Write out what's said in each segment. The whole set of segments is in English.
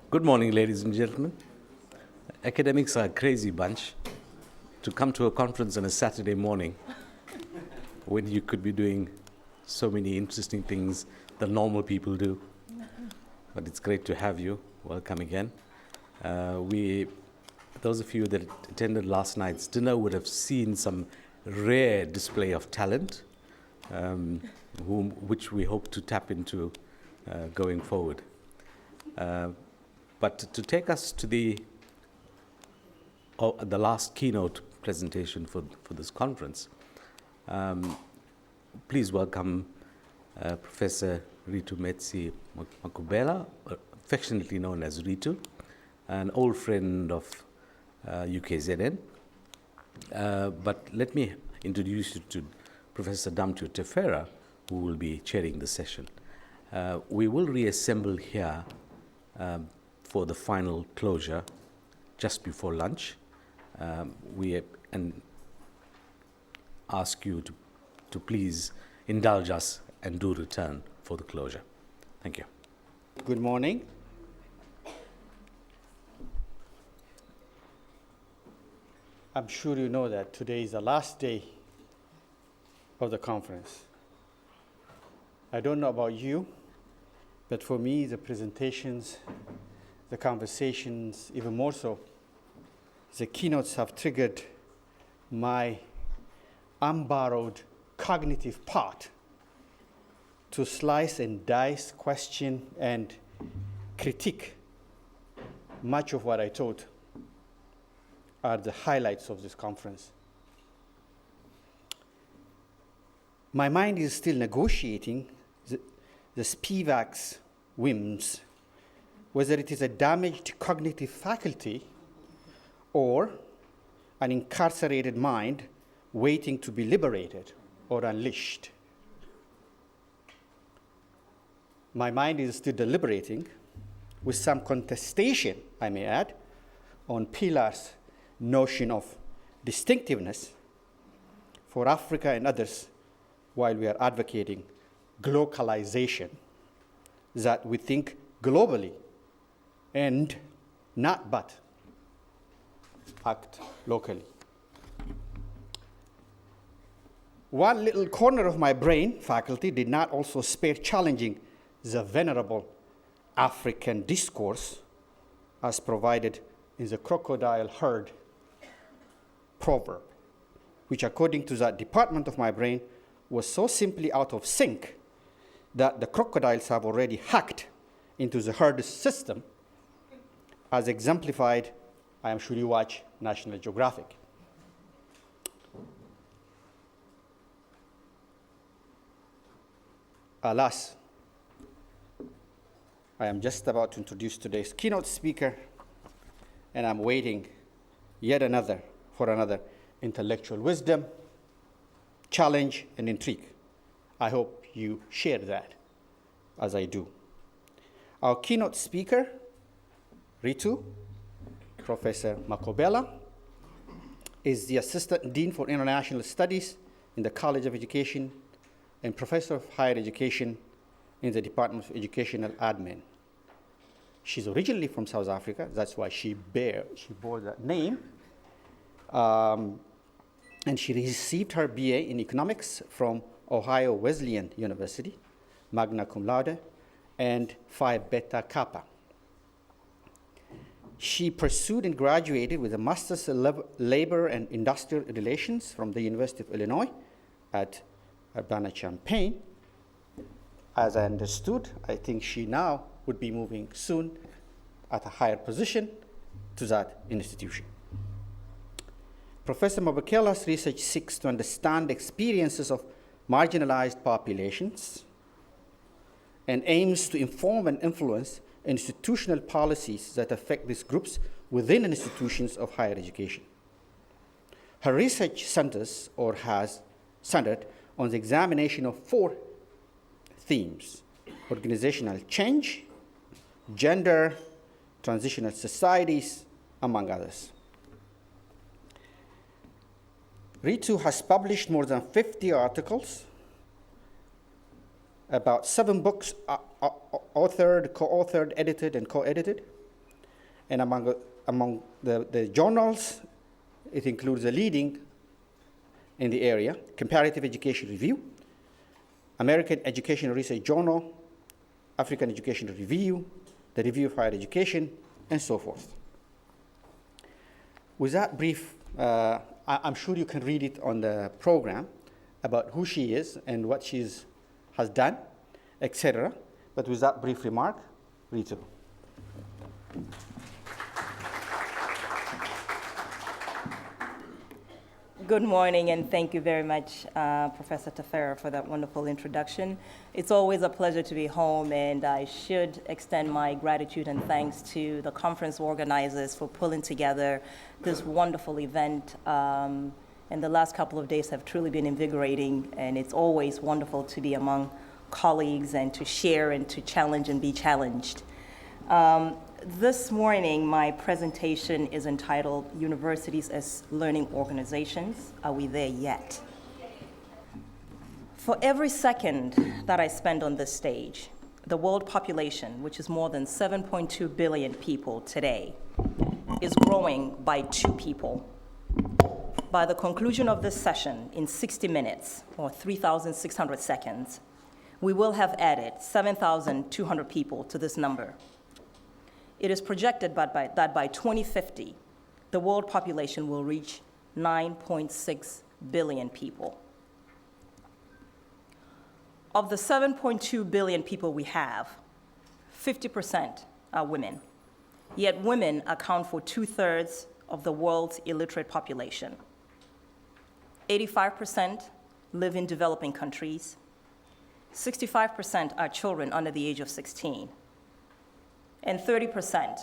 Good morning, ladies and gentlemen. Academics are a crazy bunch. To come to a conference on a Saturday morning when you could be doing so many interesting things that normal people do. But it's great to have you. Welcome again. Those of you that attended last night's dinner would have seen some rare display of talent, which we hope to tap into going forward. But to take us to the last keynote presentation for this conference, please welcome Professor Reitumetse Mabokela, affectionately known as Ritu, an old friend of UKZN. But let me introduce you to Professor Damtew Teferra, who will be chairing the session. We will reassemble here for the final closure just before lunch. And ask you to please indulge us and do return for the closure. Thank you. Good morning. I'm sure you know that today is the last day of the conference. I don't know about you, but for me, the presentations, the conversations, even more so, the keynotes have triggered my unborrowed cognitive part to slice and dice, question, and critique much of what I taught are the highlights of this conference. My mind is still negotiating the Spivak's whims, whether it is a damaged cognitive faculty or an incarcerated mind waiting to be liberated or unleashed. My mind is still deliberating, with some contestation, I may add, on Pilar's notion of distinctiveness for Africa and others, while we are advocating globalization, that we think globally and not but act locally. One little corner of my brain faculty did not also spare challenging the venerable African discourse as provided in the crocodile herd proverb, which according to that department of my brain was so simply out of sync that the crocodiles have already hacked into the herd system, as exemplified, I am sure you watch National Geographic. Alas, I am just about to introduce today's keynote speaker, and I'm waiting for another intellectual wisdom, challenge, and intrigue. I hope you share that, as I do. Our keynote speaker, Ritu, Professor Mabokela, is the Assistant Dean for International Studies in the College of Education and Professor of Higher Education in the Department of Educational Admin. She's originally from South Africa. That's why she bore that name. And she received her BA in Economics from Ohio Wesleyan University, magna cum laude, and Phi Beta Kappa. She pursued and graduated with a Master's in Labor and Industrial Relations from the University of Illinois at Urbana-Champaign. As I understood, I think she now would be moving soon at a higher position to that institution. Professor Mabokela's research seeks to understand the experiences of marginalized populations and aims to inform and influence institutional policies that affect these groups within institutions of higher education. Her research has centered on the examination of 4 themes: organizational change, gender, transitional societies, among others. Ritu has published more than 50 articles, about 7 books authored, co-authored, edited, and co-edited, And among the journals, it includes a leading in the area, Comparative Education Review, American Educational Research Journal, African Educational Review, the Review of Higher Education, and so forth. With that brief, I'm sure you can read it on the program about who she is and what she has done, etc. But with that brief remark, Ritu. Good morning, and thank you very much, Professor Teferra, for that wonderful introduction. It's always a pleasure to be home, and I should extend my gratitude and thanks to the conference organizers for pulling together this wonderful event. And the last couple of days have truly been invigorating, and it's always wonderful to be among colleagues and to share and to challenge and be challenged. This morning, my presentation is entitled Universities as Learning Organizations. Are we there yet? For every second that I spend on this stage, the world population, which is more than 7.2 billion people today, is growing by 2 people. By the conclusion of this session, in 60 minutes, or 3,600 seconds, we will have added 7,200 people to this number. It is projected that by 2050, the world population will reach 9.6 billion people. Of the 7.2 billion people we have, 50% are women. Yet women account for 2/3 of the world's illiterate population. 85% live in developing countries. 65% are children under the age of 16. And 30%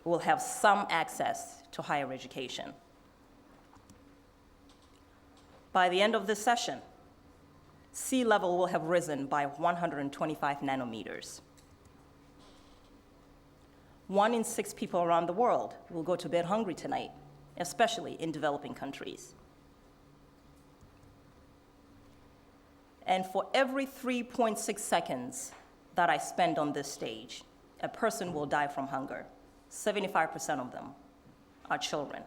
will have some access to higher education. By the end of this session, sea level will have risen by 125 nanometers. 1 in 6 people around the world will go to bed hungry tonight, especially in developing countries. And for every 3.6 seconds that I spend on this stage, a person will die from hunger. 75% of them are children.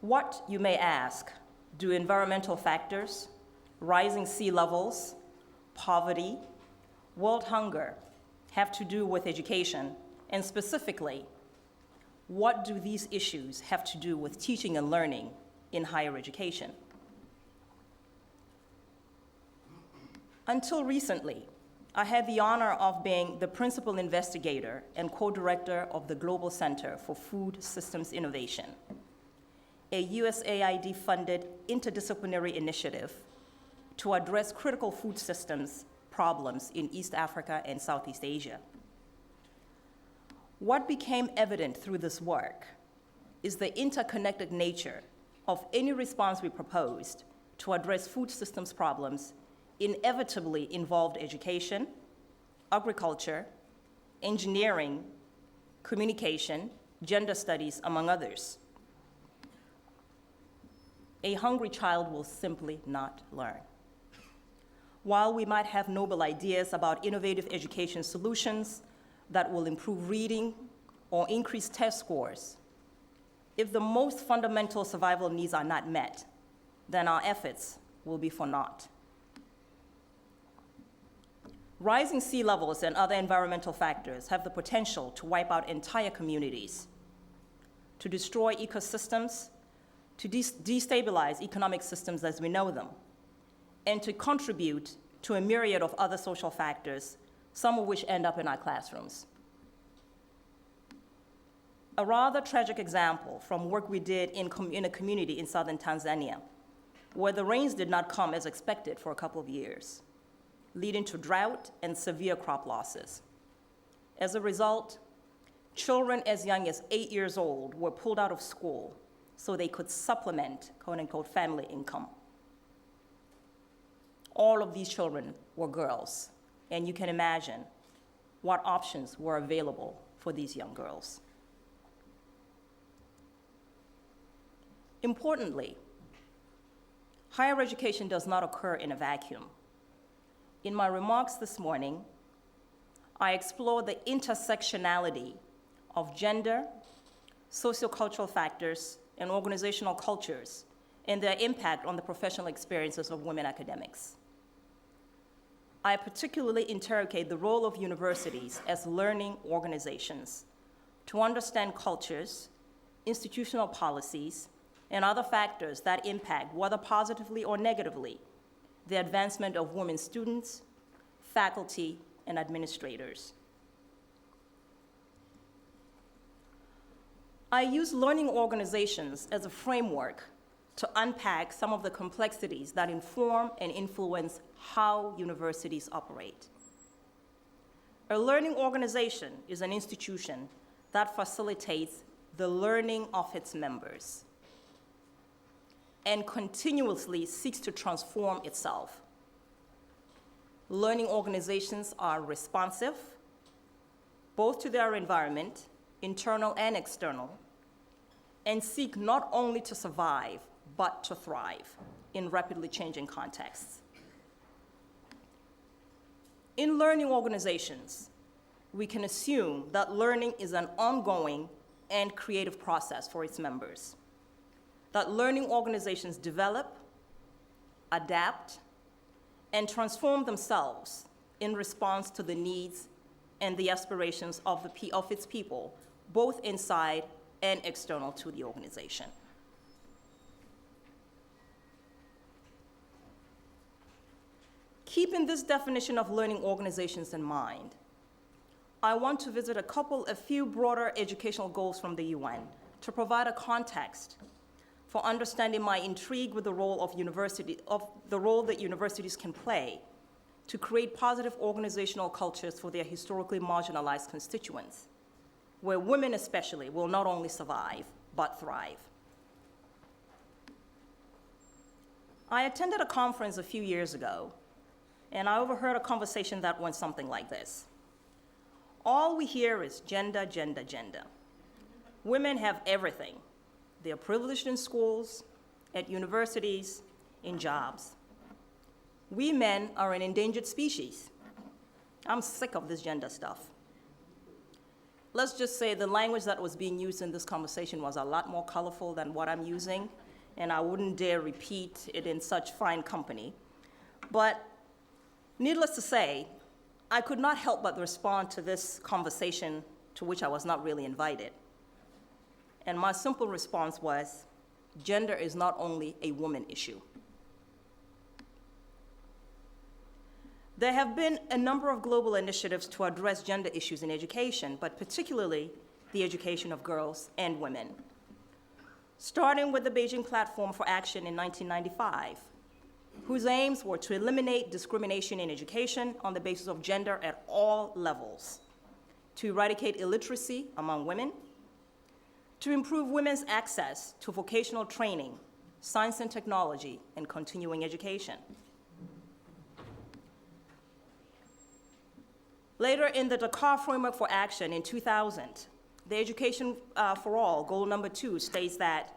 What, you may ask, do environmental factors, rising sea levels, poverty, world hunger have to do with education? And specifically, what do these issues have to do with teaching and learning in higher education? Until recently, I had the honor of being the principal investigator and co-director of the Global Center for Food Systems Innovation, a USAID-funded interdisciplinary initiative to address critical food systems problems in East Africa and Southeast Asia. What became evident through this work is the interconnected nature of any response we proposed to address food systems problems inevitably involved education, agriculture, engineering, communication, gender studies, among others. A hungry child will simply not learn. While we might have noble ideas about innovative education solutions that will improve reading or increase test scores, if the most fundamental survival needs are not met, then our efforts will be for naught. Rising sea levels and other environmental factors have the potential to wipe out entire communities, to destroy ecosystems, to destabilize economic systems as we know them, and to contribute to a myriad of other social factors, some of which end up in our classrooms. A rather tragic example from work we did in a community in southern Tanzania, where the rains did not come as expected for a couple of years, leading to drought and severe crop losses. As a result, children as young as 8 years old were pulled out of school so they could supplement, quote unquote, family income. All of these children were girls, and you can imagine what options were available for these young girls. Importantly, higher education does not occur in a vacuum. In my remarks this morning, I explore the intersectionality of gender, sociocultural factors, and organizational cultures and their impact on the professional experiences of women academics. I particularly interrogate the role of universities as learning organizations to understand cultures, institutional policies, and other factors that impact, whether positively or negatively, the advancement of women students, faculty, and administrators. I use learning organizations as a framework to unpack some of the complexities that inform and influence how universities operate. A learning organization is an institution that facilitates the learning of its members and continuously seeks to transform itself. Learning organizations are responsive, both to their environment, internal and external, and seek not only to survive, but to thrive in rapidly changing contexts. In learning organizations, we can assume that learning is an ongoing and creative process for its members, that learning organizations develop, adapt, and transform themselves in response to the needs and the aspirations of its people, both inside and external to the organization. Keeping this definition of learning organizations in mind, I want to visit a few broader educational goals from the UN to provide a context for understanding my intrigue with the role that universities can play to create positive organizational cultures for their historically marginalized constituents, where women especially will not only survive, but thrive. I attended a conference a few years ago, and I overheard a conversation that went something like this. All we hear is gender, gender, gender. Women have everything. They are privileged in schools, at universities, in jobs. We men are an endangered species. I'm sick of this gender stuff. Let's just say the language that was being used in this conversation was a lot more colorful than what I'm using, and I wouldn't dare repeat it in such fine company. But needless to say, I could not help but respond to this conversation to which I was not really invited. And my simple response was, gender is not only a woman issue. There have been a number of global initiatives to address gender issues in education, but particularly the education of girls and women. Starting with the Beijing Platform for Action in 1995, whose aims were to eliminate discrimination in education on the basis of gender at all levels, to eradicate illiteracy among women, to improve women's access to vocational training, science and technology, and continuing education. Later in the Dakar Framework for Action in 2000, the Education for All, goal number 2, states that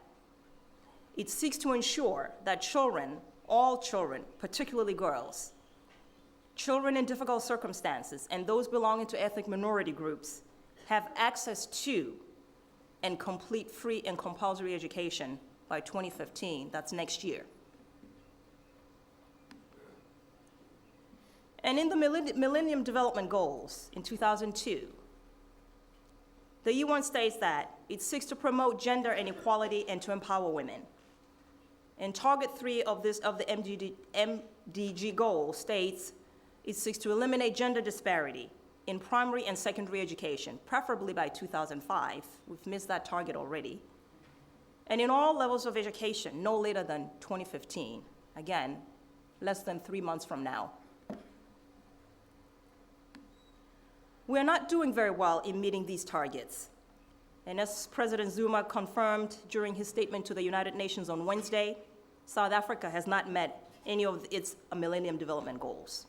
it seeks to ensure that children, all children, particularly girls, children in difficult circumstances, and those belonging to ethnic minority groups have access to and complete free and compulsory education by 2015, that's next year. And in the Millennium Development Goals in 2002, the UN states that it seeks to promote gender inequality and to empower women. And Target 3 of the MDG goal states it seeks to eliminate gender disparity in primary and secondary education, preferably by 2005. We've missed that target already. And in all levels of education, no later than 2015. Again, less than 3 months from now. We're not doing very well in meeting these targets. And as President Zuma confirmed during his statement to the United Nations on Wednesday, South Africa has not met any of its Millennium Development Goals.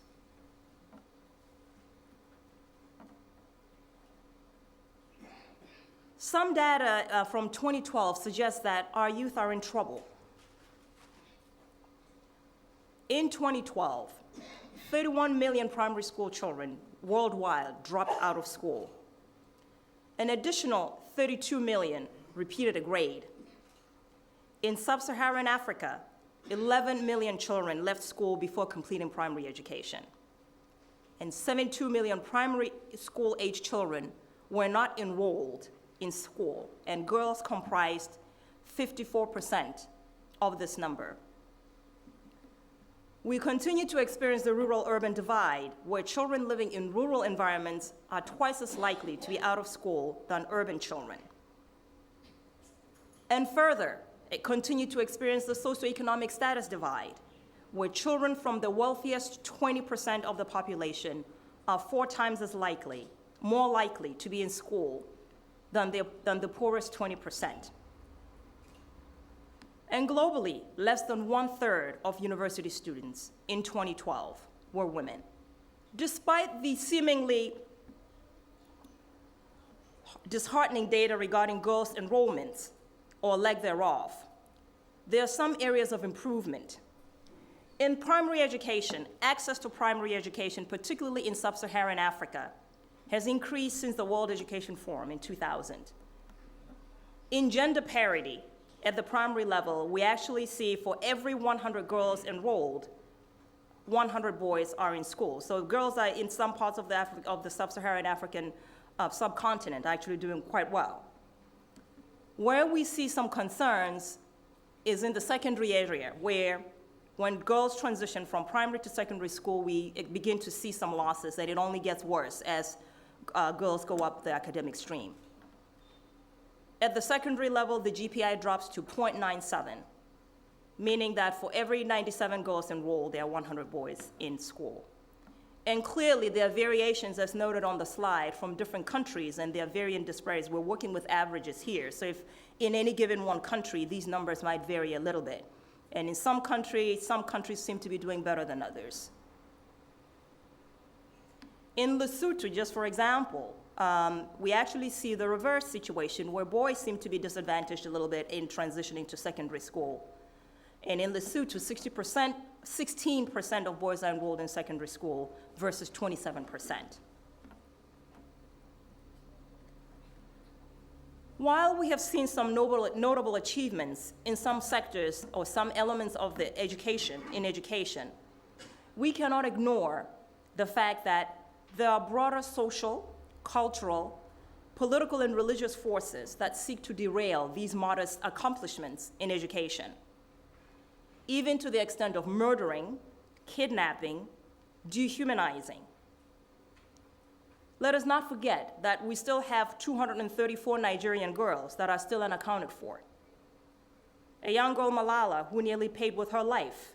Some data from 2012 suggests that our youth are in trouble. In 2012, 31 million primary school children worldwide dropped out of school. An additional 32 million repeated a grade. In sub-Saharan Africa, 11 million children left school before completing primary education. And 72 million primary school-age children were not enrolled in school, and girls comprised 54% of this number. We continue to experience the rural-urban divide, where children living in rural environments are twice as likely to be out of school than urban children. And further, it continued to experience the socioeconomic status divide, where children from the wealthiest 20% of the population are 4 times as likely, more likely to be in school than the poorest 20%. And globally, less than 1/3 of university students in 2012 were women. Despite the seemingly disheartening data regarding girls' enrollments, or lack thereof, there are some areas of improvement. In primary education, access to primary education, particularly in sub-Saharan Africa, has increased since the World Education Forum in 2000. In gender parity, at the primary level, we actually see for every 100 girls enrolled, 100 boys are in school. So girls are in some parts of the sub-Saharan African subcontinent actually doing quite well. Where we see some concerns is in the secondary area, where when girls transition from primary to secondary school, we begin to see some losses, and it only gets worse as girls go up the academic stream. At the secondary level, the GPI drops to 0.97, meaning that for every 97 girls enrolled, there are 100 boys in school. And clearly, there are variations, as noted on the slide, from different countries, and there are varying disparities. We're working with averages here. So if in any given one country, these numbers might vary a little bit. And in some countries seem to be doing better than others. In Lesotho, just for example, we actually see the reverse situation, where boys seem to be disadvantaged a little bit in transitioning to secondary school. And in Lesotho, 16% of boys are enrolled in secondary school versus 27%. While we have seen some notable achievements in some sectors or some elements of the education, we cannot ignore the fact that there are broader social, cultural, political, and religious forces that seek to derail these modest accomplishments in education, even to the extent of murdering, kidnapping, dehumanizing. Let us not forget that we still have 234 Nigerian girls that are still unaccounted for. A young girl, Malala, who nearly paid with her life,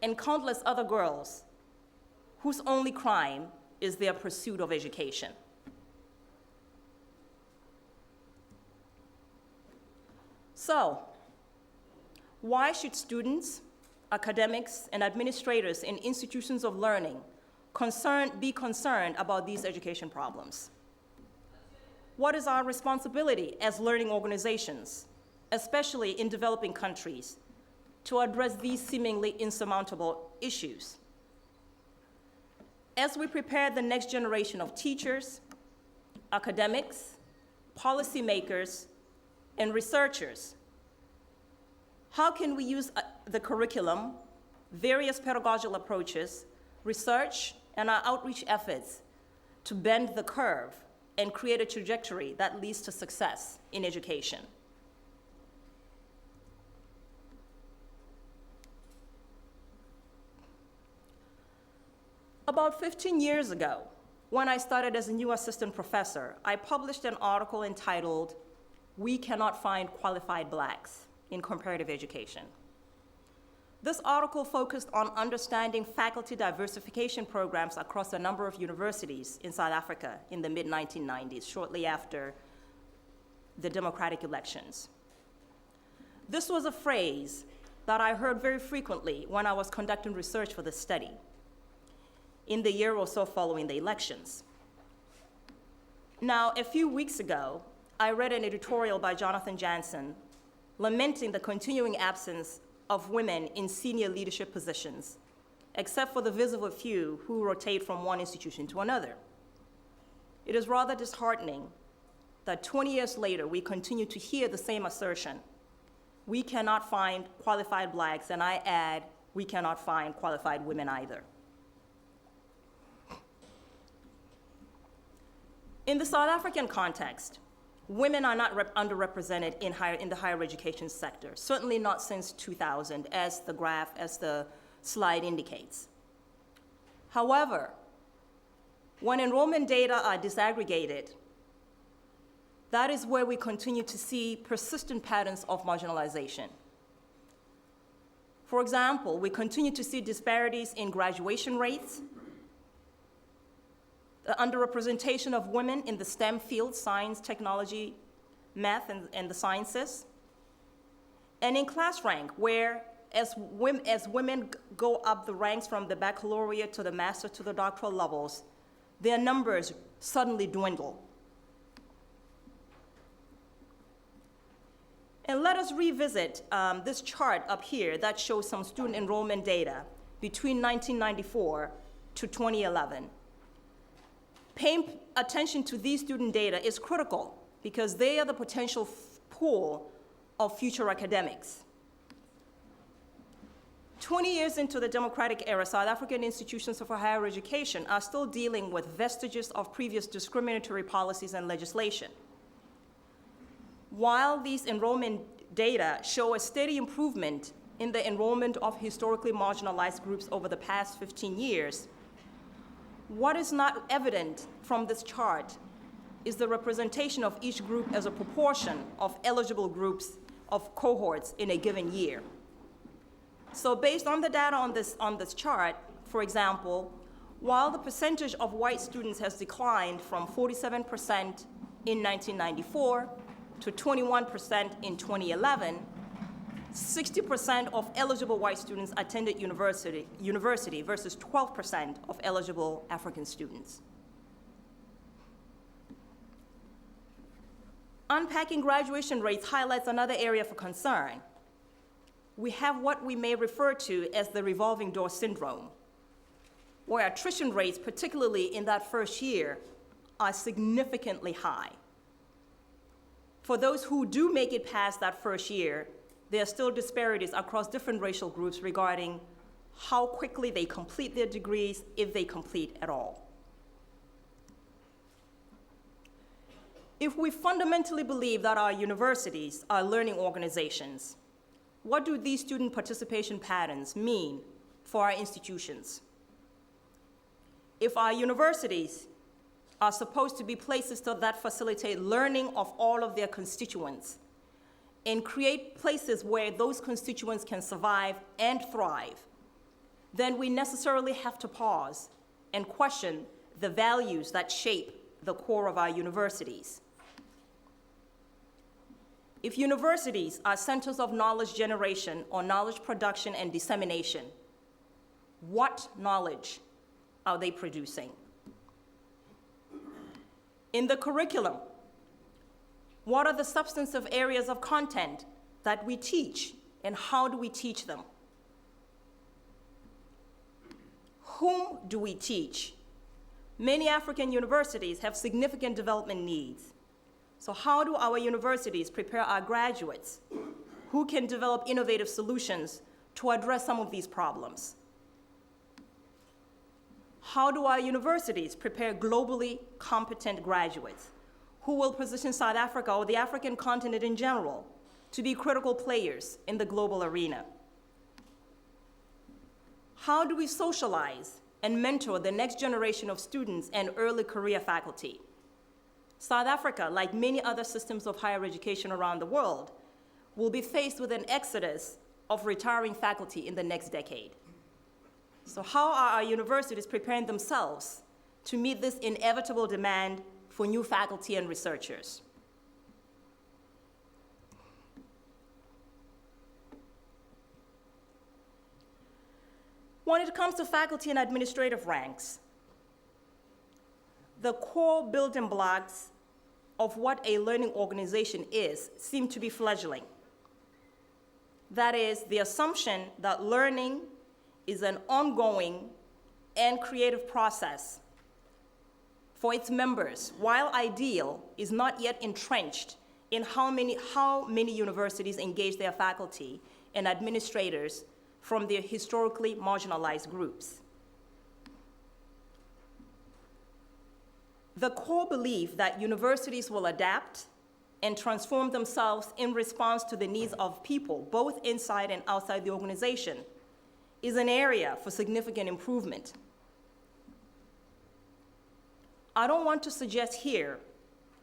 and countless other girls whose only crime is their pursuit of education. So, why should students, academics, and administrators in institutions of learning be concerned about these education problems? What is our responsibility as learning organizations, especially in developing countries, to address these seemingly insurmountable issues? As we prepare the next generation of teachers, academics, policymakers, and researchers, how can we use the curriculum, various pedagogical approaches, research, and our outreach efforts to bend the curve and create a trajectory that leads to success in education? About 15 years ago, when I started as a new assistant professor, I published an article entitled, "We Cannot Find Qualified Blacks in Comparative Education." This article focused on understanding faculty diversification programs across a number of universities in South Africa in the mid-1990s, shortly after the democratic elections. This was a phrase that I heard very frequently when I was conducting research for this study in the year or so following the elections. Now, a few weeks ago, I read an editorial by Jonathan Jansen lamenting the continuing absence of women in senior leadership positions except for the visible few who rotate from one institution to another. It is rather disheartening that 20 years later, we continue to hear the same assertion. We cannot find qualified blacks, and I add, we cannot find qualified women either. In the South African context, women are not underrepresented in the higher education sector, certainly not since 2000, as the slide indicates. However, when enrollment data are disaggregated, that is where we continue to see persistent patterns of marginalization. For example, we continue to see disparities in graduation rates, the underrepresentation of women in the STEM fields, science, technology, math, and the sciences, and in class rank, where as women go up the ranks from the baccalaureate to the master to the doctoral levels, their numbers suddenly dwindle. And let us revisit this chart up here that shows some student enrollment data between 1994 to 2011. Paying attention to these student data is critical because they are the potential pool of future academics. 20 years into the democratic era, South African institutions of higher education are still dealing with vestiges of previous discriminatory policies and legislation. While these enrollment data show a steady improvement in the enrollment of historically marginalized groups over the past 15 years, what is not evident from this chart is the representation of each group as a proportion of eligible groups of cohorts in a given year. So based on the data on this chart, for example, while the percentage of white students has declined from 47% in 1994 to 21% in 2011, 60% of eligible white students attended university versus 12% of eligible African students. Unpacking graduation rates highlights another area for concern. We have what we may refer to as the revolving door syndrome, where attrition rates, particularly in that first year, are significantly high. For those who do make it past that first year, there are still disparities across different racial groups regarding how quickly they complete their degrees, if they complete at all. If we fundamentally believe that our universities are learning organizations, what do these student participation patterns mean for our institutions? If our universities are supposed to be places that facilitate learning of all of their constituents and create places where those constituents can survive and thrive, then we necessarily have to pause and question the values that shape the core of our universities. If universities are centers of knowledge generation or knowledge production and dissemination, what knowledge are they producing? In the curriculum, what are the substantive areas of content that we teach, and how do we teach them? Whom do we teach? Many African universities have significant development needs. So how do our universities prepare our graduates who can develop innovative solutions to address some of these problems? How do our universities prepare globally competent graduates who will position South Africa or the African continent in general to be critical players in the global arena? How do we socialize and mentor the next generation of students and early career faculty? South Africa, like many other systems of higher education around the world, will be faced with an exodus of retiring faculty in the next decade. So how are our universities preparing themselves to meet this inevitable demand for new faculty and researchers? When it comes to faculty and administrative ranks, the core building blocks of what a learning organization is seem to be fledgling. That is, the assumption that learning is an ongoing and creative process for its members, while ideal, is not yet entrenched in how many universities engage their faculty and administrators from their historically marginalized groups. The core belief that universities will adapt and transform themselves in response to the needs of people, both inside and outside the organization, is an area for significant improvement. I don't want to suggest here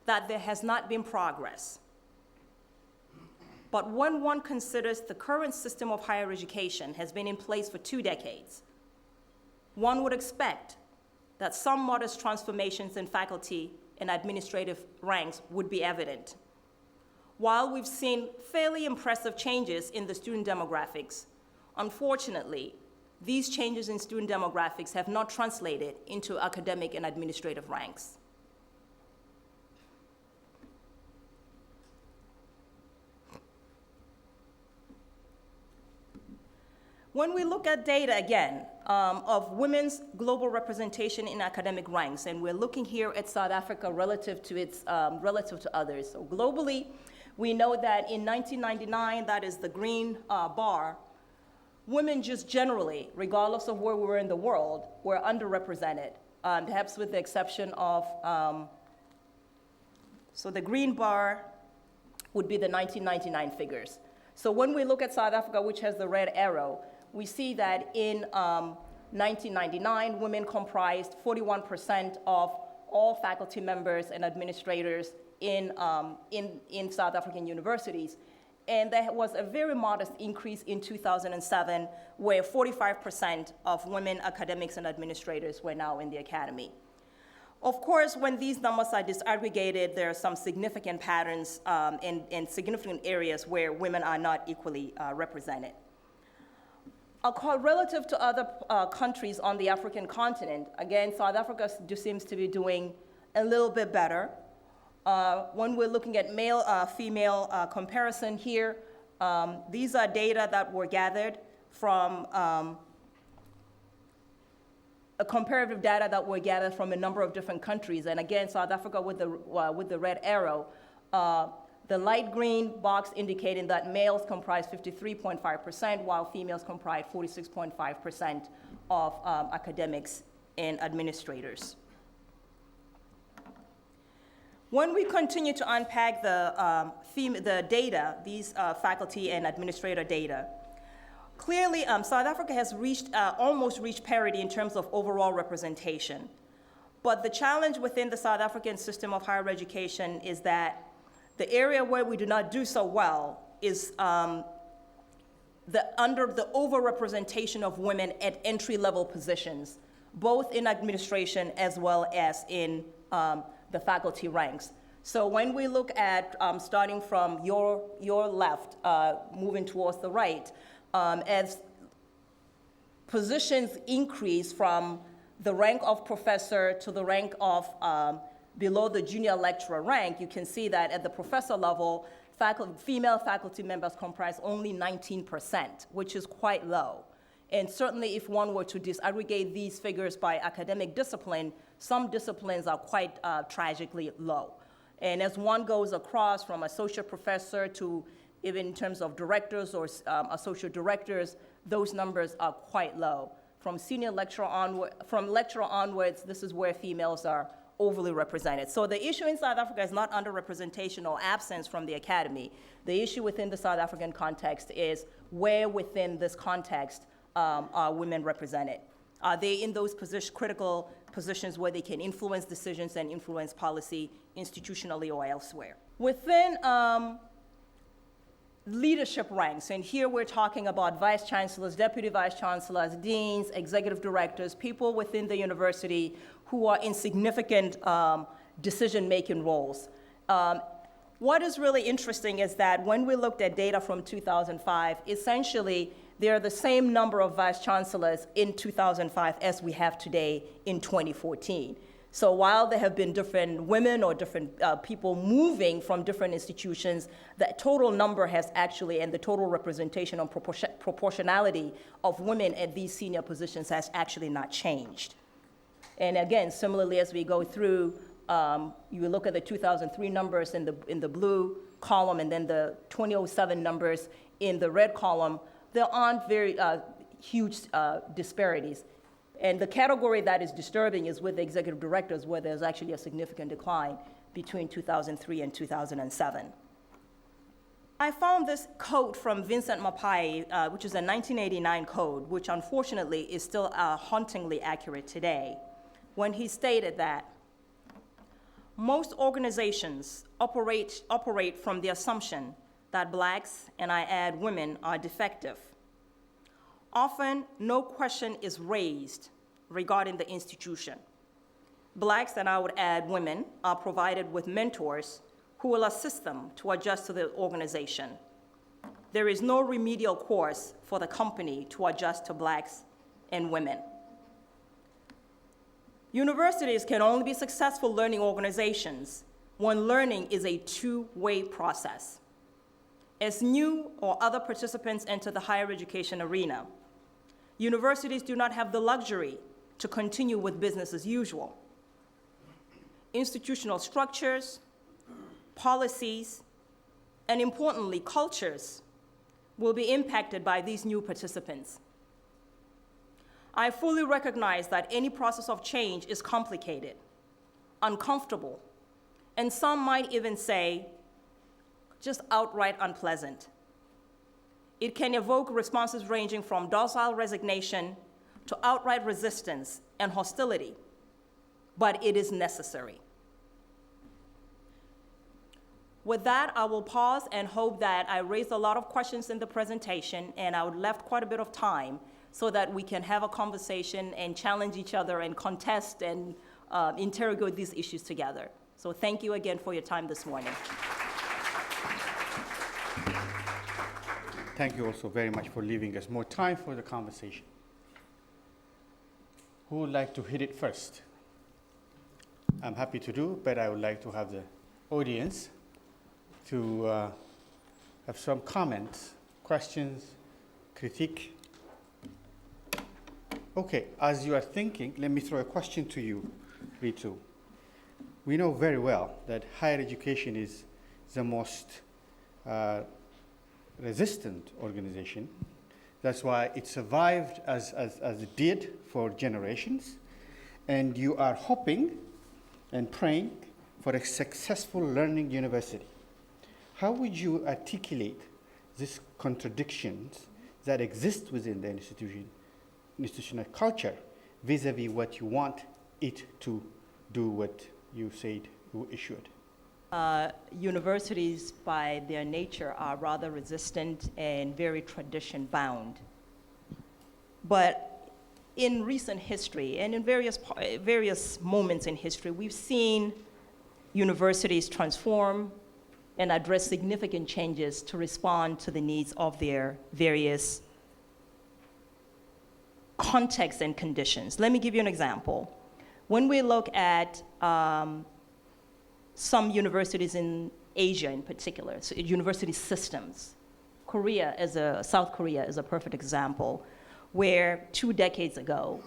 that there has not been progress. But when one considers the current system of higher education has been in place for 2 decades, one would expect that some modest transformations in faculty and administrative ranks would be evident. While we've seen fairly impressive changes in the student demographics, unfortunately, these changes in student demographics have not translated into academic and administrative ranks. When we look at data again of women's global representation in academic ranks, and we're looking here at South Africa relative to others. So globally, we know that in 1999, that is the green bar, women just generally, regardless of where we were in the world, were underrepresented, perhaps with the exception of, so the green bar would be the 1999 figures. So when we look at South Africa, which has the red arrow, we see that in 1999, women comprised 41% of all faculty members and administrators in South African universities. And there was a very modest increase in 2007, where 45% of women academics and administrators were now in the academy. Of course, when these numbers are disaggregated, there are some significant patterns and significant areas where women are not equally represented. Relative to other countries on the African continent, again, South Africa seems to be doing a little bit better. When we're looking at male-female comparison here, these are data that were gathered from comparative data that were gathered from a number of different countries. And again, South Africa with the red arrow, the light green box indicating that males comprise 53.5%, while females comprise 46.5% of academics and administrators. When we continue to unpack the data, these faculty and administrator data, clearly South Africa has almost reached parity in terms of overall representation. But the challenge within the South African system of higher education is that the area where we do not do so well is under the overrepresentation of women at entry-level positions, both in administration as well as in the faculty ranks. So when we look at, starting from your left, moving towards the right, as positions increase from the rank of professor to the rank of below the junior lecturer rank, you can see that at the professor level, female faculty members comprise only 19%, which is quite low. And certainly if one were to disaggregate these figures by academic discipline, some disciplines are quite tragically low. And as one goes across from associate professor to even in terms of directors or associate directors, those numbers are quite low. From senior lecturer onward, from lecturer onwards, this is where females are overly represented. So the issue in South Africa is not underrepresentation or absence from the academy. The issue within the South African context is where within this context are women represented? Are they in those critical positions where they can influence decisions and influence policy institutionally or elsewhere? Within leadership ranks, and here we're talking about vice chancellors, deputy vice chancellors, deans, executive directors, people within the university who are in significant decision-making roles. What is really interesting is that when we looked at data from 2005, essentially there are the same number of vice chancellors in 2005 as we have today in 2014. So while there have been different women or different people moving from different institutions, the total number has actually, and the total representation and proportionality of women at these senior positions has actually not changed. And again, similarly, as we go through, you look at the 2003 numbers in the blue column, and then the 2007 numbers in the red column, there aren't very huge disparities. And the category that is disturbing is with the executive directors, where there's actually a significant decline between 2003 and 2007. I found this quote from Vincent Mapai, which is a 1989 code, which unfortunately is still hauntingly accurate today, when he stated that most organizations operate from the assumption that blacks, and I add women, are defective. Often, no question is raised regarding the institution. Blacks, and I would add women, are provided with mentors who will assist them to adjust to the organization. There is no remedial course for the company to adjust to blacks and women. Universities can only be successful learning organizations when learning is a two-way process. As new or other participants enter the higher education arena, universities do not have the luxury to continue with business as usual. Institutional structures, policies, and importantly, cultures will be impacted by these new participants. I fully recognize that any process of change is complicated, uncomfortable, and some might even say just outright unpleasant. It can evoke responses ranging from docile resignation to outright resistance and hostility, but it is necessary. With that, I will pause and hope that I raised a lot of questions in the presentation, and I left quite a bit of time so that we can have a conversation and challenge each other and contest and interrogate these issues together. So thank you again for your time this morning. Thank you also very much for leaving us more time for the conversation. Who would like to hit it first? I'm happy to do, but I would like to have the audience to have some comments, questions, critique. Okay, as you are thinking, let me throw a question to you, Ritu. We know very well that higher education is the most resistant organization. That's why it survived as it did for generations. And you are hoping and praying for a successful learning university. How would you articulate these contradictions that exist within the institutional culture vis-a-vis what you want it to do what you said it should? Universities, by their nature, are rather resistant and very tradition-bound. But in recent history, and in various moments in history, we've seen universities transform and address significant changes to respond to the needs of their various contexts and conditions. Let me give you an example. When we look at some universities in Asia in particular, so university systems, South Korea is a perfect example, where 2 decades ago,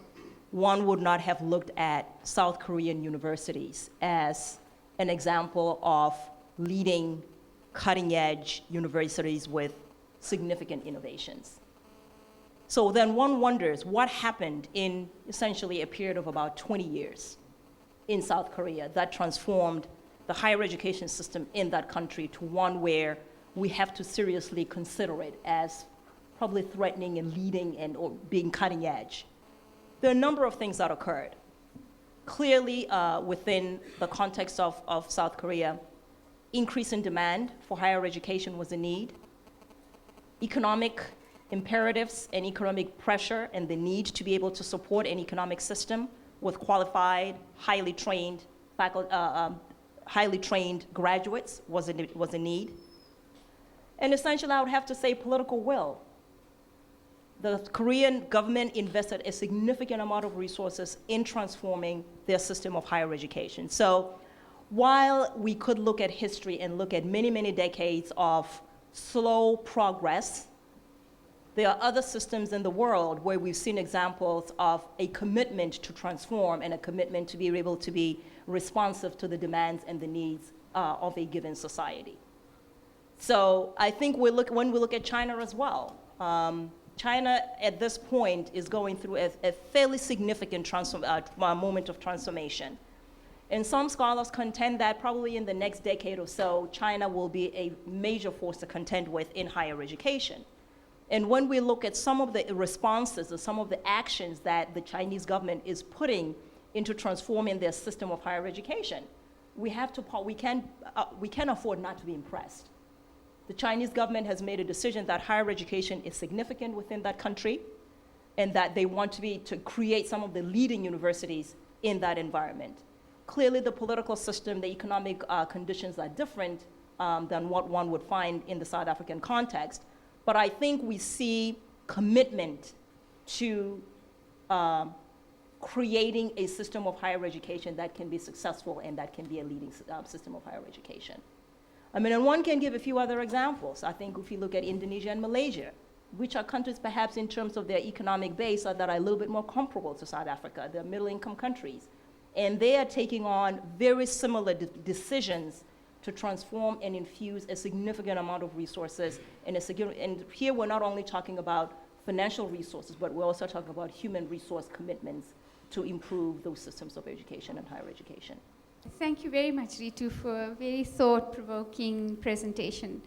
one would not have looked at South Korean universities as an example of leading cutting-edge universities with significant innovations. So then one wonders what happened in essentially a period of about 20 years in South Korea that transformed the higher education system in that country to one where we have to seriously consider it as probably threatening and leading and or being cutting edge. There are a number of things that occurred. Clearly, within the context of South Korea, increase in demand for higher education was a need. Economic imperatives and economic pressure and the need to be able to support an economic system with qualified, highly trained graduates was a need. And essentially, I would have to say political will. the Korean government invested a significant amount of resources in transforming their system of higher education. So while we could look at history and look at many, many decades of slow progress, there are other systems in the world where we've seen examples of a commitment to transform and a commitment to be able to be responsive to the demands and the needs of a given society. So I think when we look at China as well, China at this point is going through a fairly significant moment of transformation. And some scholars contend that probably in the next decade or so, China will be a major force to contend with in higher education. And when we look at some of the responses or some of the actions that the Chinese government is putting into transforming their system of higher education, we can't afford not to be impressed. The Chinese government has made a decision that higher education is significant within that country and that they want to create some of the leading universities in that environment. Clearly, the political system, the economic conditions are different than what one would find in the South African context. But I think we see commitment to creating a system of higher education that can be successful and that can be a leading system of higher education. I mean, and one can give a few other examples. I think if you look at Indonesia and Malaysia, which are countries perhaps in terms of their economic base that are a little bit more comparable to South Africa, they're middle-income countries. And they are taking on very similar decisions to transform and infuse a significant amount of resources. And here we're not only talking about financial resources, but we're also talking about human resource commitments to improve those systems of education and higher education. Thank you very much, Ritu, for a very thought-provoking presentation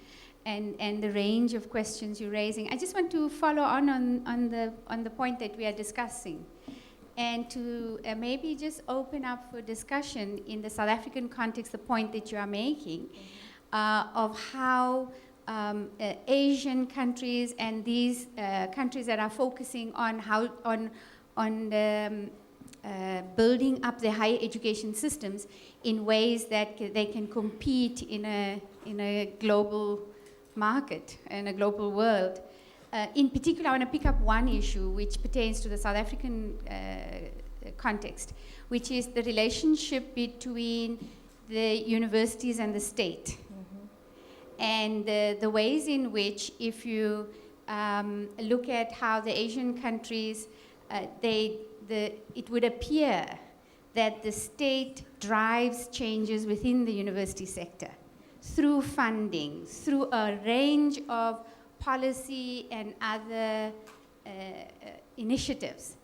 and the range of questions you're raising. I just want to follow on the point that we are discussing, and to maybe just open up for discussion in the South African context, the point that you are making of how Asian countries and these countries that are focusing on building up their higher education systems in ways that they can compete in a global market, in a global world. In particular, I want to pick up one issue which pertains to the South African context, which is the relationship between the universities and the state. Mm-hmm. And the ways in which, if you look at how the Asian countries, it would appear that the state drives changes within the university sector through funding, through a range of policy and other initiatives.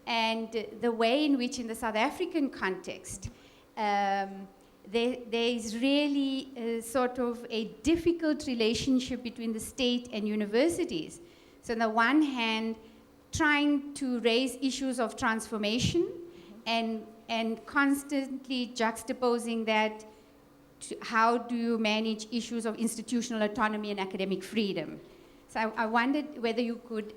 And the way in which in the South African context, there is really sort of a difficult relationship between the state and universities. So on the one hand, trying to raise issues of transformation and constantly juxtaposing that to how do you manage issues of institutional autonomy and academic freedom. So I wondered whether you could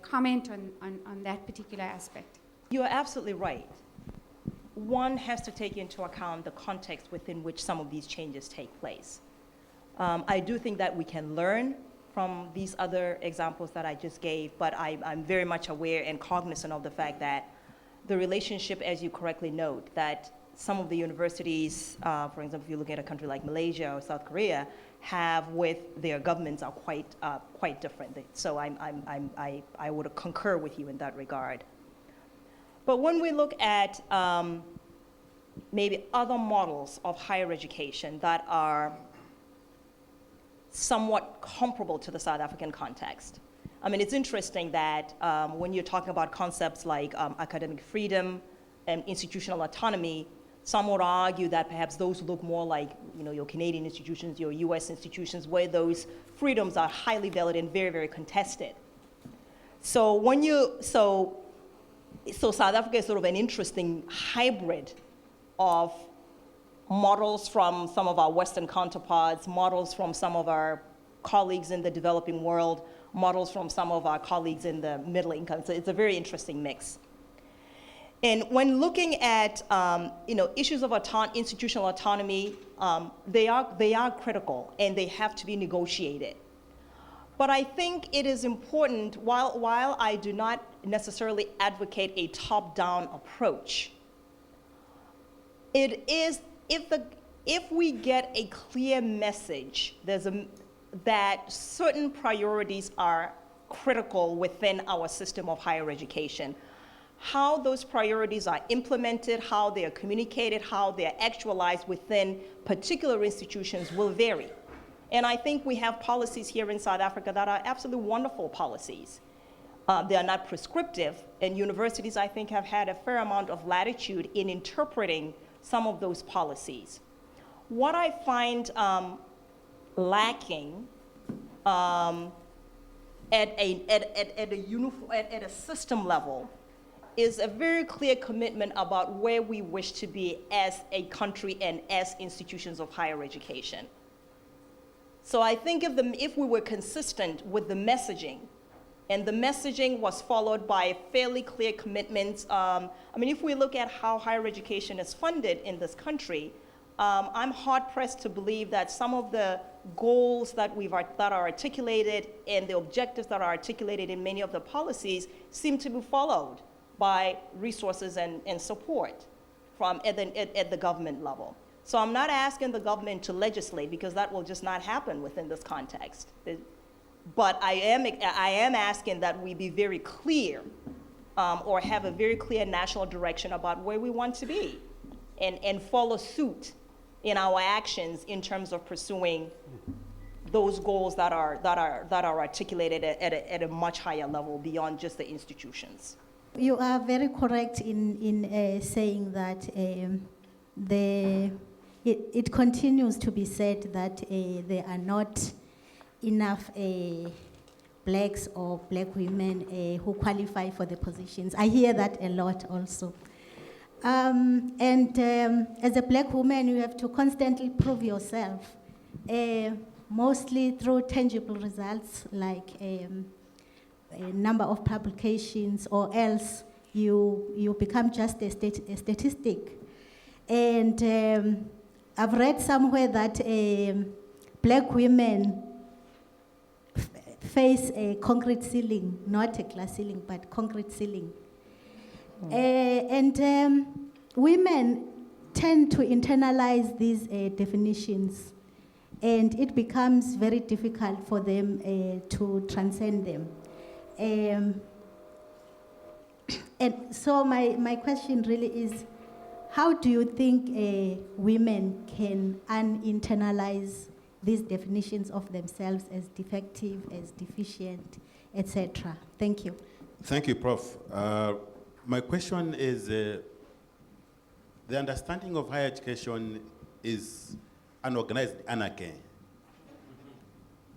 comment on that particular aspect. You are absolutely right. One has to take into account the context within which some of these changes take place. I do think that we can learn from these other examples that I just gave, but I'm very much aware and cognizant of the fact that the relationship, as you correctly note, that some of the universities, for example, if you look at a country like Malaysia or South Korea, have with their governments are quite different. So I would concur with you in that regard. But when we look at maybe other models of higher education that are somewhat comparable to the South African context. I mean, it's interesting that when you're talking about concepts like academic freedom and institutional autonomy, some would argue that perhaps those look more like, your Canadian institutions, your US institutions, where those freedoms are highly valid and very, very contested. So South Africa is sort of an interesting hybrid of models from some of our Western counterparts, models from some of our colleagues in the developing world, models from some of our colleagues in the middle income. So it's a very interesting mix. And when looking at issues of institutional autonomy, they are critical and they have to be negotiated. But I think it is important, while I do not necessarily advocate a top-down approach, it is, if we get a clear message that certain priorities are critical within our system of higher education, how those priorities are implemented, how they are communicated, how they are actualized within particular institutions will vary. And I think we have policies here in South Africa that are absolutely wonderful policies. They are not prescriptive, and universities, I think, have had a fair amount of latitude in interpreting some of those policies. What I find lacking at a system level is a very clear commitment about where we wish to be as a country and as institutions of higher education. So I think if we were consistent with the messaging, and the messaging was followed by fairly clear commitments, I mean, if we look at how higher education is funded in this country, I'm hard-pressed to believe that some of the goals that are articulated and the objectives that are articulated in many of the policies seem to be followed by resources and support at the government level. So I'm not asking the government to legislate, because that will just not happen within this context. But I am asking that we be very clear, or have a very clear national direction about where we want to be, and follow suit in our actions in terms of pursuing those goals that are articulated at a much higher level beyond just the institutions. You are very correct in saying that it continues to be said that there are not enough blacks or black women who qualify for the positions. I hear that a lot also. As a black woman, you have to constantly prove yourself, mostly through tangible results like a number of publications, or else you become just a statistic. And I've read somewhere that black women face a concrete ceiling, not a glass ceiling, but concrete ceiling. Women tend to internalize these definitions, and it becomes very difficult for them to transcend them. And so my question really is, how do you think women can uninternalize these definitions of themselves as defective, as deficient, etc.? Thank you. Thank you, Prof. My question is, the understanding of higher education is unorganized anarchy,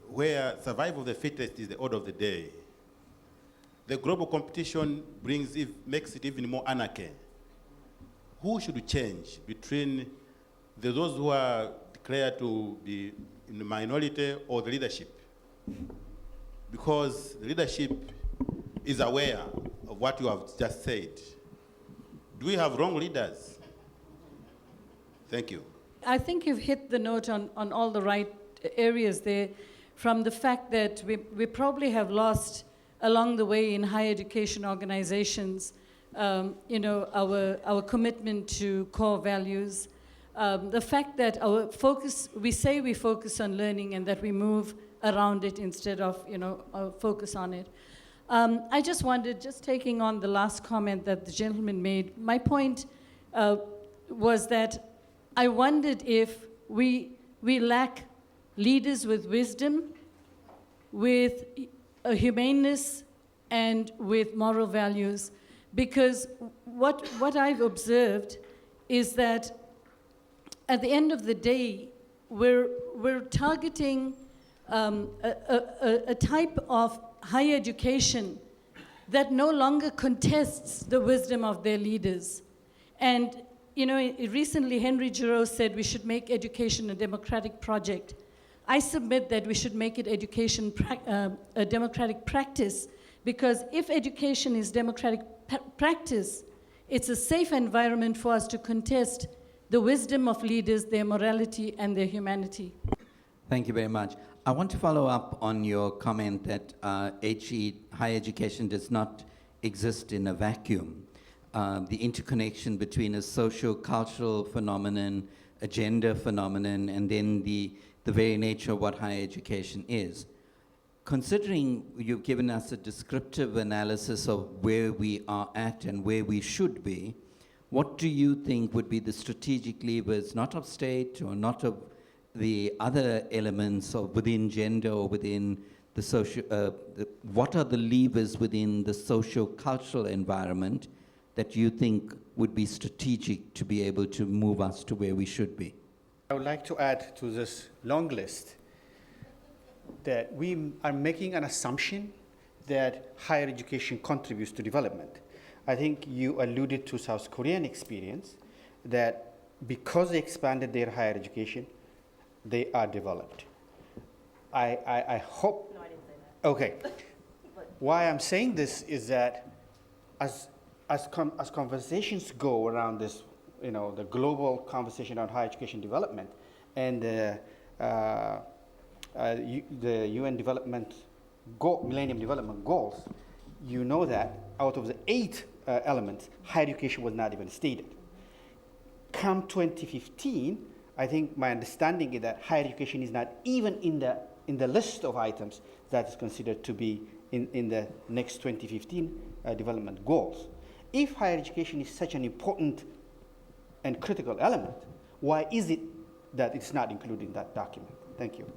where survival of the fittest is the order of the day. The global competition makes it even more anarchy. Who should change between those who are declared to be in the minority or the leadership? Because the leadership is aware of what you have just said. Do we have wrong leaders? Thank you. I think you've hit the note on all the right areas there, from the fact that we probably have lost along the way in higher education organizations, our commitment to core values, the fact that we say we focus on learning and that we move around it instead of, focus on it. I just wondered, just taking on the last comment that the gentleman made, my point was that I wondered if we lack leaders with wisdom, with a humaneness, and with moral values. Because what I've observed is that at the end of the day, we're targeting a type of higher education that no longer contests the wisdom of their leaders. And recently Henry Giroux said we should make education a democratic project. I submit that we should make it a democratic practice, because if education is democratic practice, it's a safe environment for us to contest the wisdom of leaders, their morality, and their humanity. Thank you very much. I want to follow up on your comment that higher education does not exist in a vacuum. The interconnection between a socio-cultural phenomenon, a gender phenomenon, and then the very nature of what higher education is. Considering you've given us a descriptive analysis of where we are at and where we should be, what do you think would be the strategic levers, not of state or not of the other elements of within gender or within the social, what are the levers within the socio-cultural environment that you think would be strategic to be able to move us to where we should be? I would like to add to this long list that we are making an assumption that higher education contributes to development. I think you alluded to South Korean experience, that because they expanded their higher education, they are developed. I hope. No, I didn't say that. Okay. Why I'm saying this is that as conversations go around this, the global conversation on higher education development and the UN Millennium Development Goals, you know that out of the 8 elements, higher education was not even stated. Come 2015, I think my understanding is that higher education is not even in the list of items that is considered to be in the next 2015 development goals. If higher education is such an important and critical element, why is it that it's not included in that document? Thank you.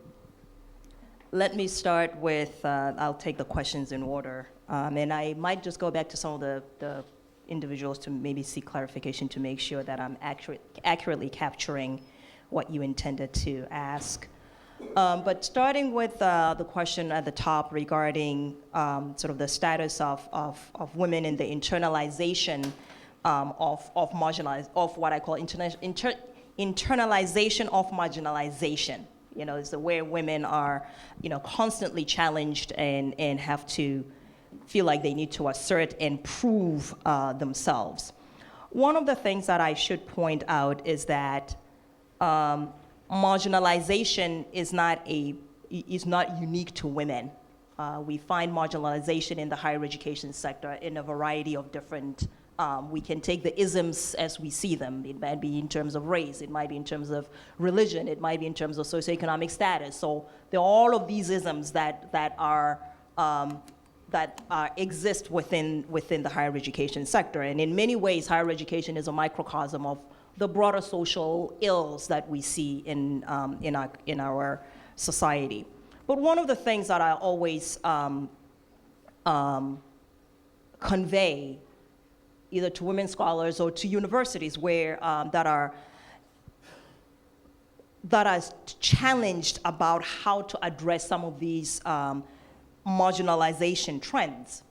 Let me start with, I'll take the questions in order. And I might just go back to some of the individuals to maybe seek clarification to make sure that I'm accurately capturing what you intended to ask. But starting with the question at the top regarding sort of the status of women in the internalization of what I call internalization of marginalization. It's where women are, constantly challenged and have to feel like they need to assert and prove themselves. One of the things that I should point out is that marginalization is not unique to women. We find marginalization in the higher education sector in a variety of different. We can take the isms as we see them. It might be in terms of race, it might be in terms of religion, it might be in terms of socioeconomic status. So there are all of these isms that exist within the higher education sector. And in many ways, higher education is a microcosm of the broader social ills that we see in our society. But one of the things that I always convey, either to women scholars or to universities where that are challenged about how to address some of these marginalization trends.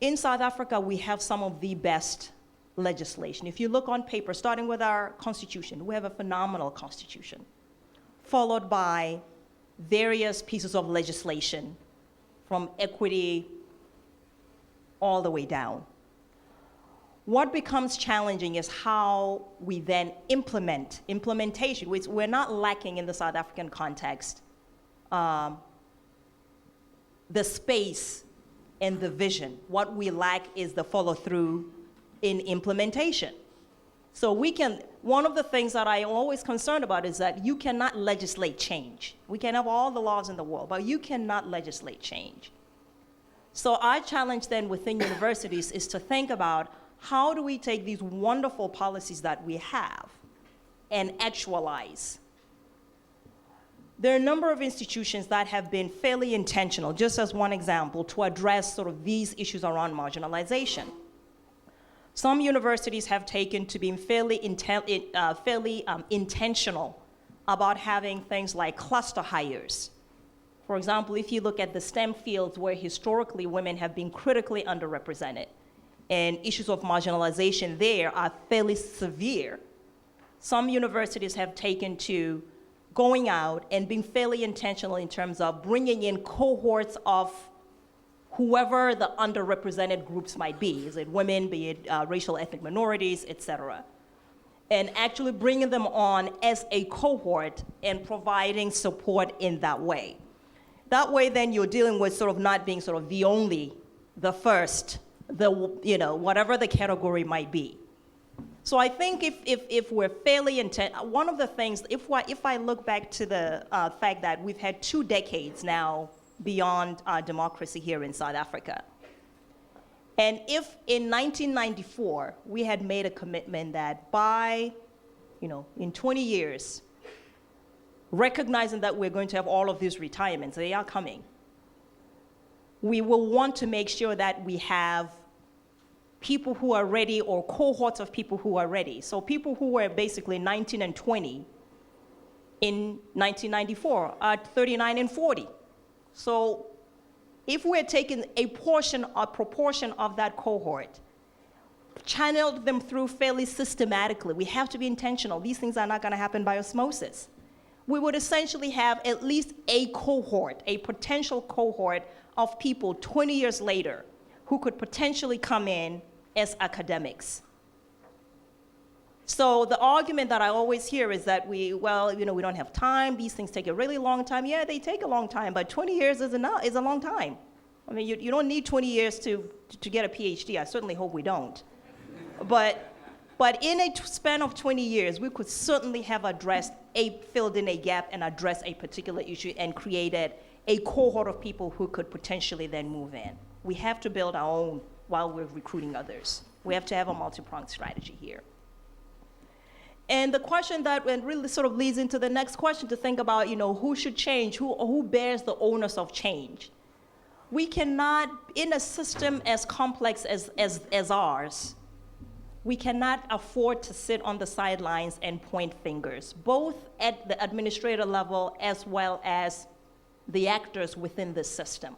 In South Africa, we have some of the best legislation. If you look on paper, starting with our constitution, we have a phenomenal constitution, followed by various pieces of legislation from equity all the way down. What becomes challenging is how we then implementation, which we're not lacking in the South African context, the space and the vision. What we lack is the follow-through in implementation. So one of the things that I'm always concerned about is that you cannot legislate change. We can have all the laws in the world, but you cannot legislate change. So our challenge then within universities is to think about how do we take these wonderful policies that we have and actualize. There are a number of institutions that have been fairly intentional, just as one example, to address sort of these issues around marginalization. Some universities have taken to being fairly intentional about having things like cluster hires. For example, if you look at the STEM fields where historically women have been critically underrepresented, and issues of marginalization there are fairly severe, some universities have taken to going out and being fairly intentional in terms of bringing in cohorts of whoever the underrepresented groups might be. Is it women, be it racial ethnic minorities, et cetera. and actually bringing them on as a cohort and providing support in that way. That way, then you're dealing with sort of not being sort of the only, the first, whatever the category might be. So I think if we're fairly intent, one of the things, if I look back to the fact that we've had 2 decades now beyond democracy here in South Africa, and if in 1994 we had made a commitment that by, in 20 years, recognizing that we're going to have all of these retirements, they are coming, we will want to make sure that we have people who are ready or cohorts of people who are ready. So people who were basically 19 and 20 in 1994 are 39 and 40. So if we're taking a proportion of that cohort, channeled them through fairly systematically, we have to be intentional. These things are not going to happen by osmosis. We would essentially have at least a cohort, a potential cohort of people 20 years later who could potentially come in as academics. So the argument that I always hear is that we don't have time, these things take a really long time. Yeah, they take a long time, but 20 years is a long time. I mean, you don't need 20 years to get a PhD. I certainly hope we don't. But in a span of 20 years, we could certainly have filled in a gap and addressed a particular issue and created a cohort of people who could potentially then move in. We have to build our own while we're recruiting others. We have to have a multi-pronged strategy here. And the question that really sort of leads into the next question to think about, who should change, who bears the onus of change. We cannot, in a system as complex as ours, we cannot afford to sit on the sidelines and point fingers, both at the administrator level as well as the actors within the system.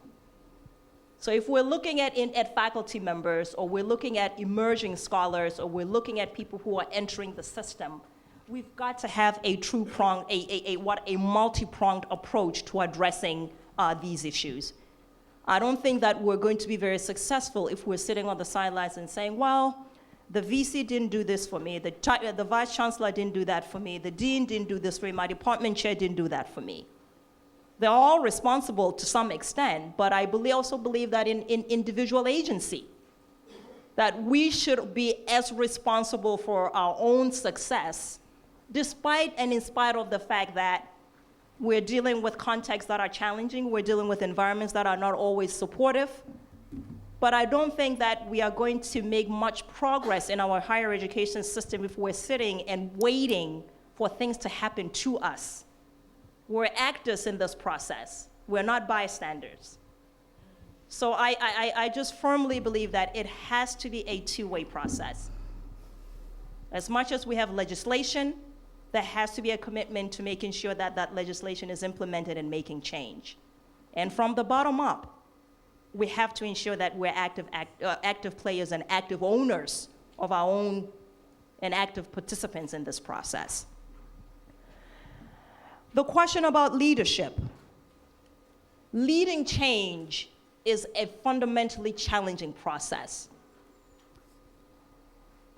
So if we're looking at faculty members, or we're looking at emerging scholars, or we're looking at people who are entering the system, we've got to have a multi-pronged approach to addressing these issues. I don't think that we're going to be very successful if we're sitting on the sidelines and saying, well, the VC didn't do this for me, the vice chancellor didn't do that for me, the dean didn't do this for me, my department chair didn't do that for me. They're all responsible to some extent, but I also believe that in individual agency, that we should be as responsible for our own success, despite and in spite of the fact that we're dealing with contexts that are challenging, we're dealing with environments that are not always supportive. But I don't think that we are going to make much progress in our higher education system if we're sitting and waiting for things to happen to us. We're actors in this process. We're not bystanders. So I just firmly believe that it has to be a two-way process. As much as we have legislation, there has to be a commitment to making sure that that legislation is implemented and making change. And from the bottom up, we have to ensure that we're active players and active owners of our own and active participants in this process. The question about leadership. Leading change is a fundamentally challenging process.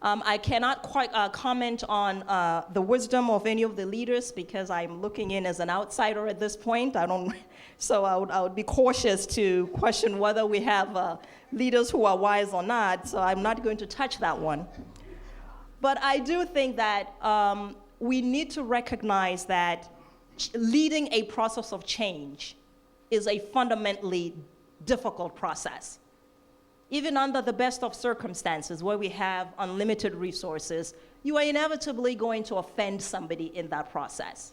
I cannot quite comment on the wisdom of any of the leaders because I'm looking in as an outsider at this point. So I would be cautious to question whether we have leaders who are wise or not, so I'm not going to touch that one. But I do think that we need to recognize that leading a process of change is a fundamentally difficult process. Even under the best of circumstances where we have unlimited resources, you are inevitably going to offend somebody in that process.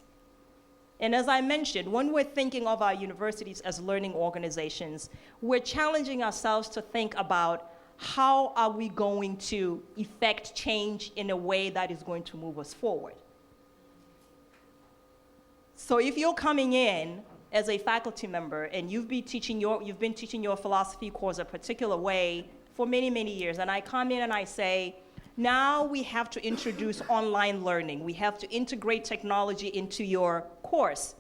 And as I mentioned, when we're thinking of our universities as learning organizations, we're challenging ourselves to think about how are we going to effect change in a way that is going to move us forward. So if you're coming in as a faculty member and you've been teaching your philosophy course a particular way for many, many years, and I come in and I say, now we have to introduce online learning. We have to integrate technology into your course.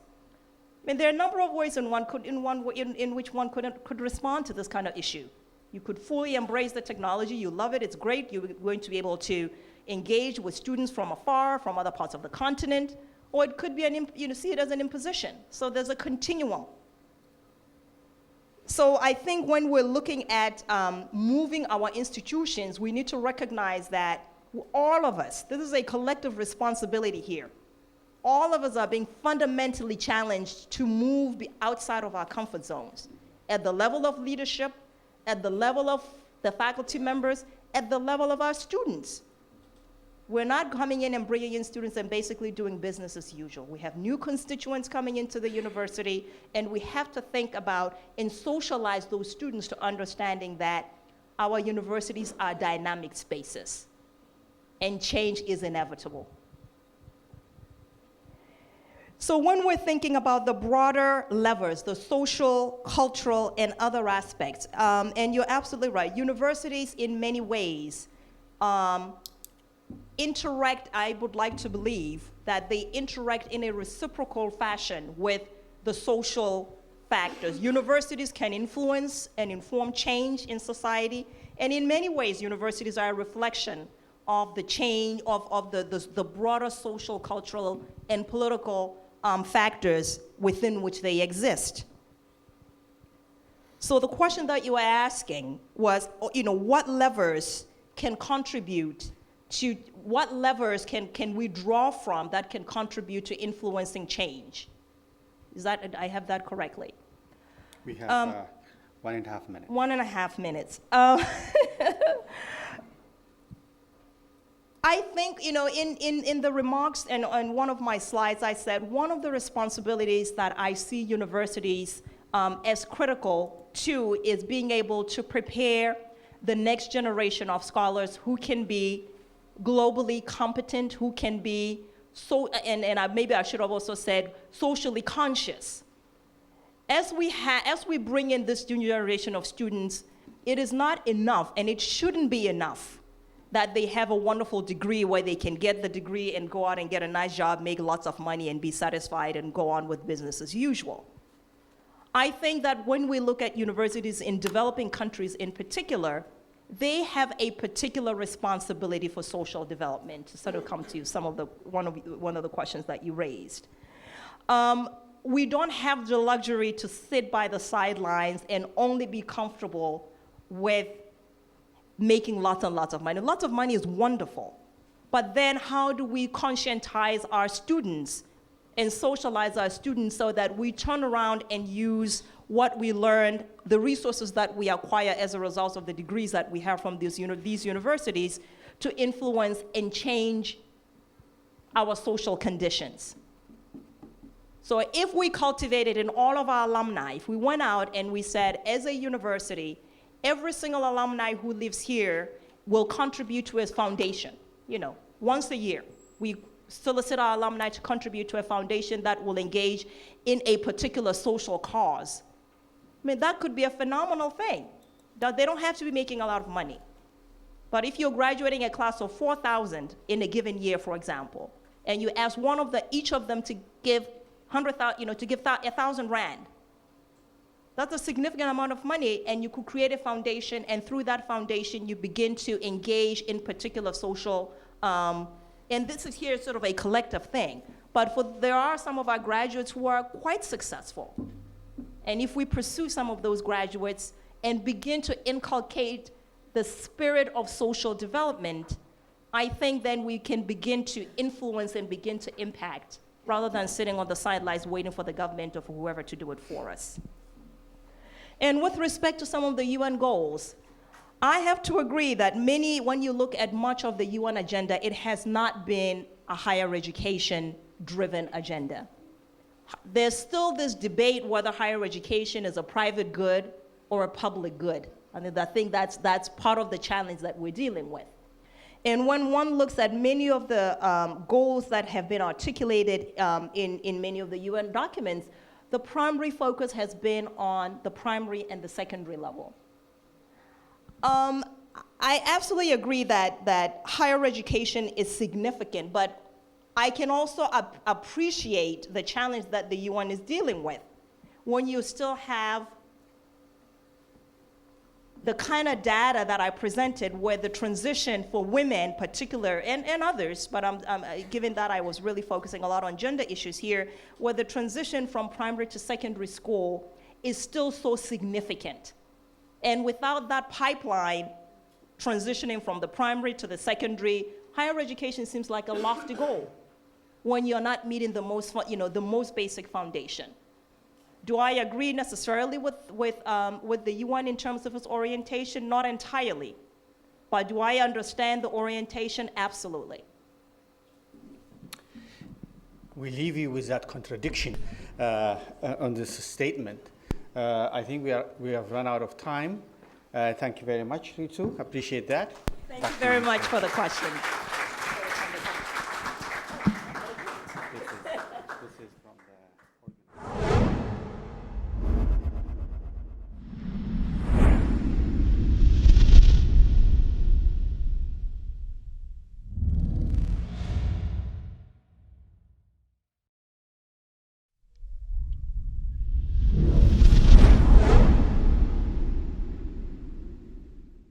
I mean, there are a number of ways in which one could respond to this kind of issue. You could fully embrace the technology. You love it. It's great. You're going to be able to engage with students from afar, from other parts of the continent, or it could be see it as an imposition. So there's a continuum. So I think when we're looking at moving our institutions, we need to recognize that all of us, this is a collective responsibility here. All of us are being fundamentally challenged to move outside of our comfort zones at the level of leadership, at the level of the faculty members, at the level of our students. We're not coming in and bringing in students and basically doing business as usual. We have new constituents coming into the university, and we have to think about and socialize those students to understanding that our universities are dynamic spaces, and change is inevitable. So when we're thinking about the broader levers, the social, cultural, and other aspects, and you're absolutely right, universities in many ways interact, I would like to believe, that they interact in a reciprocal fashion with the social factors. Universities can influence and inform change in society, and in many ways, universities are a reflection of the change, of the broader social, cultural, and political factors within which they exist. So the question that you were asking was, what levers can contribute to, what levers can we draw from that can contribute to influencing change? Is that, I have that correctly? We have 1.5 minutes. 1.5 minutes. I think, in the remarks and on one of my slides, I said one of the responsibilities that I see universities as critical to is being able to prepare the next generation of scholars who can be globally competent, who can be maybe I should have also said socially conscious. As we bring in this new generation of students, it is not enough, and it shouldn't be enough, that they have a wonderful degree where they can get the degree and go out and get a nice job, make lots of money, and be satisfied and go on with business as usual. I think that when we look at universities in developing countries in particular, they have a particular responsibility for social development, to sort of come to one of the questions that you raised. We don't have the luxury to sit by the sidelines and only be comfortable with making lots and lots of money. Lots of money is wonderful, but then how do we conscientize our students and socialize our students so that we turn around and use what we learned, the resources that we acquire as a result of the degrees that we have from these universities, to influence and change our social conditions? So if we cultivated in all of our alumni, if we went out and we said, as a university, every single alumni who lives here will contribute to his foundation. Once a year, we solicit our alumni to contribute to a foundation that will engage in a particular social cause. I mean, that could be a phenomenal thing. They don't have to be making a lot of money. But if you're graduating a class of 4,000 in a given year, for example, and you ask each of them to give 100,000, to give 1,000 rand, that's a significant amount of money, and you could create a foundation, and through that foundation, you begin to engage in particular social, and this is here sort of a collective thing, but there are some of our graduates who are quite successful. And if we pursue some of those graduates and begin to inculcate the spirit of social development, I think then we can begin to influence and begin to impact, rather than sitting on the sidelines waiting for the government or for whoever to do it for us. And with respect to some of the UN goals, I have to agree that when you look at much of the UN agenda, it has not been a higher education-driven agenda. There's still this debate whether higher education is a private good or a public good. I think that's part of the challenge that we're dealing with. And when one looks at many of the goals that have been articulated in many of the UN documents, the primary focus has been on the primary and the secondary level. I absolutely agree that higher education is significant, but I can also appreciate the challenge that the UN is dealing with when you still have the kind of data that I presented where the transition for women particular and others, but given that I was really focusing a lot on gender issues here, where the transition from primary to secondary school is still so significant. And without that pipeline transitioning from the primary to the secondary, higher education seems like a lofty goal when you're not meeting the most, the most basic foundation. Do I agree necessarily with the UN in terms of its orientation? Not entirely. But do I understand the orientation? Absolutely. We leave you with that contradiction on this statement. I think we have run out of time. Thank you very much, Ritu. Appreciate that. Thank you very much for the question.